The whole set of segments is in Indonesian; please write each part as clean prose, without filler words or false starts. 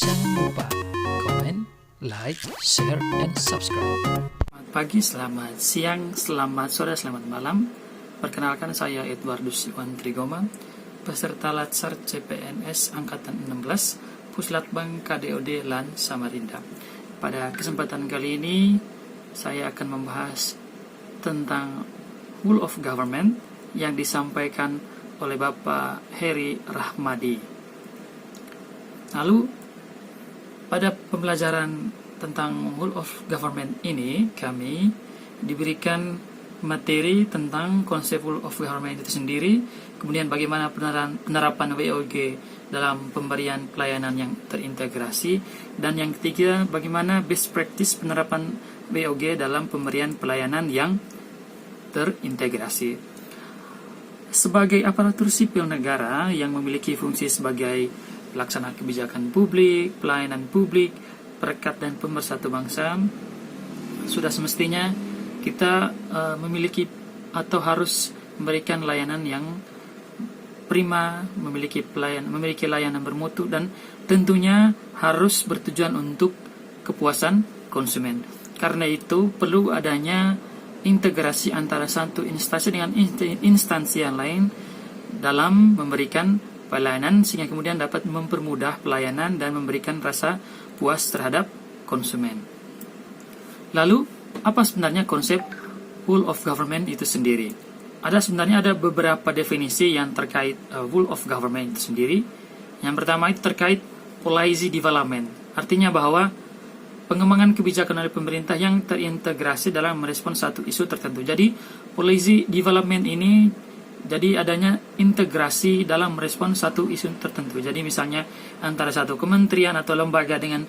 Jangan lupa komen, like, share, and subscribe. Selamat pagi, selamat siang, selamat sore, selamat malam. Perkenalkan, saya Edwardus Iwan Trigoma, peserta Latsar CPNS Angkatan 16, Puslatbang KDOD LAN Samarinda. Pada kesempatan kali ini, saya akan membahas tentang Whole of Government yang disampaikan oleh Bapak Heri Rahmadi. Lalu, pada pembelajaran tentang Whole of Government ini, kami diberikan materi tentang konsep Whole of Government itu sendiri, kemudian bagaimana penerapan WOG dalam pemberian pelayanan yang terintegrasi, dan yang ketiga, bagaimana best practice penerapan WOG dalam pemberian pelayanan yang terintegrasi. Sebagai aparatur sipil negara yang memiliki fungsi sebagai pelaksana kebijakan publik, pelayanan publik, perekat dan pemersatu bangsa, sudah semestinya kita memiliki atau harus memberikan layanan yang prima, memiliki layanan bermutu, dan tentunya harus bertujuan untuk kepuasan konsumen. Karena itu perlu adanya integrasi antara satu instansi dengan instansi yang lain dalam memberikan pelayanan, sehingga kemudian dapat mempermudah pelayanan dan memberikan rasa puas terhadap konsumen. Lalu, apa sebenarnya konsep Whole of Government itu sendiri? Sebenarnya ada beberapa definisi yang terkait Whole of Government itu sendiri. Yang pertama itu terkait policy development. Artinya bahwa pengembangan kebijakan oleh pemerintah yang terintegrasi dalam merespon satu isu tertentu. Jadi, policy development ini jadi adanya integrasi dalam merespon satu isu tertentu. Jadi misalnya antara satu kementerian atau lembaga dengan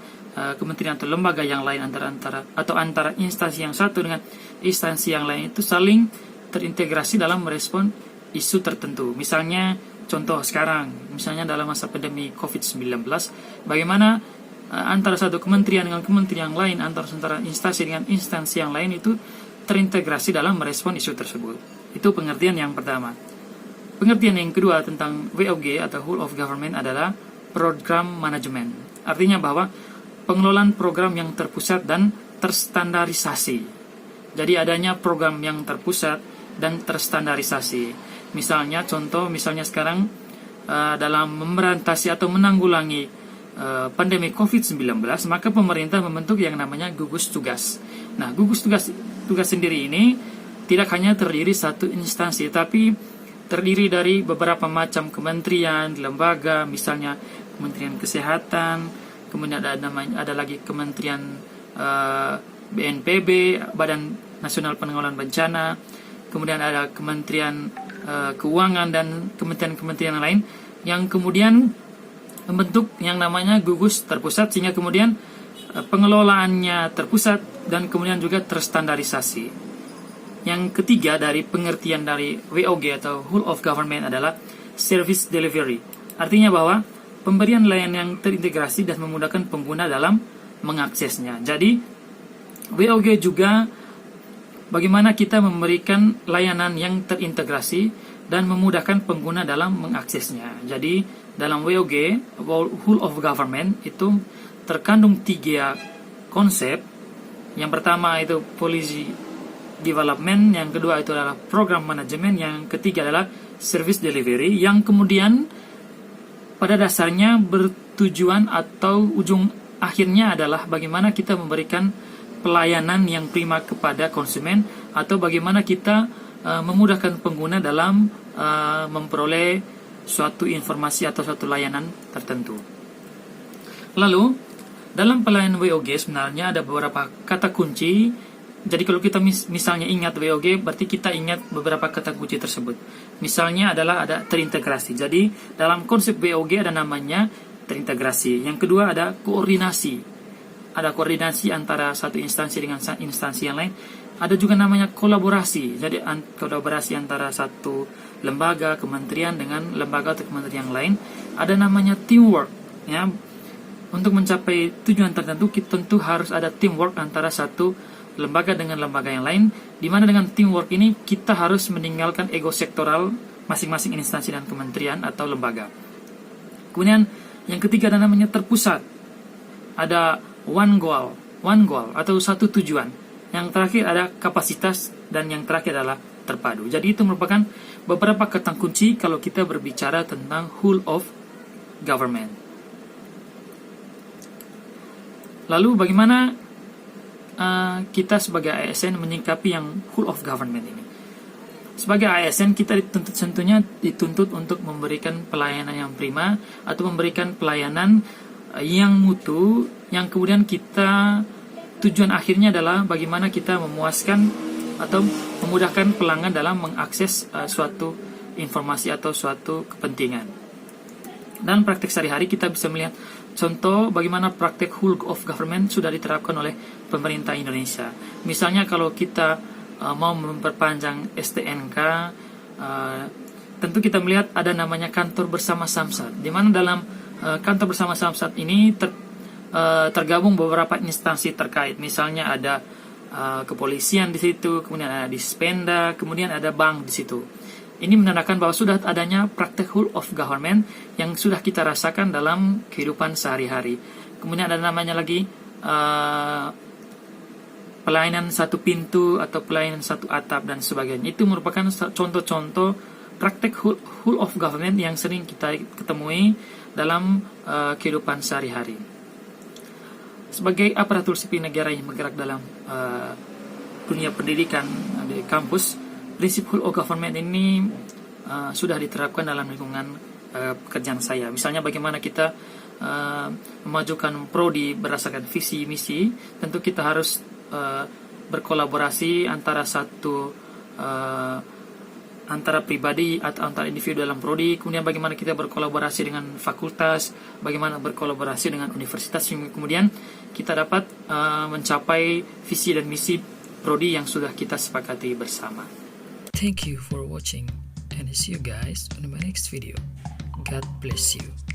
kementerian atau lembaga yang lain, antara instansi yang satu dengan instansi yang lain itu saling terintegrasi dalam merespon isu tertentu. Misalnya contoh sekarang, misalnya dalam masa pandemi COVID-19, bagaimana antara satu kementerian dengan kementerian yang lain, antara instansi dengan instansi yang lain itu terintegrasi dalam merespon isu tersebut. Itu pengertian yang pertama. Pengertian yang kedua tentang WOG atau Whole of Government adalah program management. Artinya bahwa pengelolaan program yang terpusat dan terstandarisasi. Jadi adanya program yang terpusat dan terstandarisasi. Misalnya sekarang dalam memberantas atau menanggulangi pandemi COVID-19, maka pemerintah membentuk yang namanya gugus tugas. Nah, gugus tugas sendiri ini tidak hanya terdiri satu instansi, tapi terdiri dari beberapa macam kementerian, lembaga, misalnya Kementerian Kesehatan, kemudian ada lagi Kementerian BNPB, Badan Nasional Penanggulangan Bencana, kemudian ada Kementerian Keuangan dan kementerian-kementerian lain yang kemudian membentuk yang namanya gugus terpusat, sehingga kemudian pengelolaannya terpusat dan kemudian juga terstandarisasi. Yang ketiga dari pengertian dari WOG atau Whole of Government adalah service delivery. Artinya bahwa pemberian layanan yang terintegrasi dan memudahkan pengguna dalam mengaksesnya. Jadi WOG juga bagaimana kita memberikan layanan yang terintegrasi dan memudahkan pengguna dalam mengaksesnya. Jadi dalam WOG, Whole of Government, itu terkandung 3 konsep. Yang pertama itu policy development, yang kedua itu adalah program management, yang ketiga adalah service delivery, yang kemudian pada dasarnya bertujuan atau ujung akhirnya adalah bagaimana kita memberikan pelayanan yang prima kepada konsumen, atau bagaimana kita memudahkan pengguna dalam memperoleh suatu informasi atau suatu layanan tertentu. Lalu, dalam pelayanan WOG sebenarnya ada beberapa kata kunci. Jadi kalau kita misalnya ingat WOG, berarti kita ingat beberapa kata kunci tersebut. Misalnya adalah ada terintegrasi. Jadi dalam konsep WOG ada namanya terintegrasi. Yang kedua ada koordinasi. Ada koordinasi antara satu instansi dengan instansi yang lain. Ada juga namanya kolaborasi. Jadi kolaborasi antara satu lembaga, kementerian dengan lembaga atau kementerian yang lain. Ada namanya teamwork. Ya, untuk mencapai tujuan tertentu, kita tentu harus ada teamwork antara satu lembaga dengan lembaga yang lain. Di mana dengan teamwork ini kita harus meninggalkan ego sektoral masing-masing instansi dan kementerian atau lembaga. Kemudian yang ketiga ada namanya terpusat. ada one goal atau satu tujuan. Yang terakhir ada kapasitas, dan yang terakhir adalah terpadu. Jadi itu merupakan beberapa kata kunci kalau kita berbicara tentang whole of government. Lalu bagaimana kita sebagai ASN menyikapi yang whole of government ini? Sebagai ASN kita tentunya dituntut untuk memberikan pelayanan yang prima atau memberikan pelayanan yang mutu, yang kemudian kita tujuan akhirnya adalah bagaimana kita memuaskan atau memudahkan pelanggan dalam mengakses suatu informasi atau suatu kepentingan. Dan praktek sehari-hari kita bisa melihat contoh bagaimana praktek whole of government sudah diterapkan oleh pemerintah Indonesia. Misalnya kalau kita mau memperpanjang STNK, tentu kita melihat ada namanya kantor bersama Samsat, di mana dalam kantor bersama Samsat ini tergabung beberapa instansi terkait. Misalnya ada kepolisian di situ, kemudian ada Dispenda, kemudian ada bank di situ. Ini menandakan bahwa sudah adanya praktek whole of government yang sudah kita rasakan dalam kehidupan sehari-hari. Kemudian ada namanya lagi pelayanan satu pintu atau pelayanan satu atap dan sebagainya. Itu merupakan contoh-contoh praktek whole of government yang sering kita ketemui dalam kehidupan sehari-hari. Sebagai aparatur sipil negara yang bergerak dalam dunia pendidikan di kampus, prinsip whole of government ini sudah diterapkan dalam lingkungan pekerjaan saya. Misalnya bagaimana kita memajukan prodi berdasarkan visi misi, tentu kita harus berkolaborasi antara pribadi atau antara individu dalam prodi, kemudian bagaimana kita berkolaborasi dengan fakultas, bagaimana berkolaborasi dengan universitas, kemudian kita dapat mencapai visi dan misi prodi yang sudah kita sepakati bersama. Thank you for watching and see you guys on my next video. God bless you.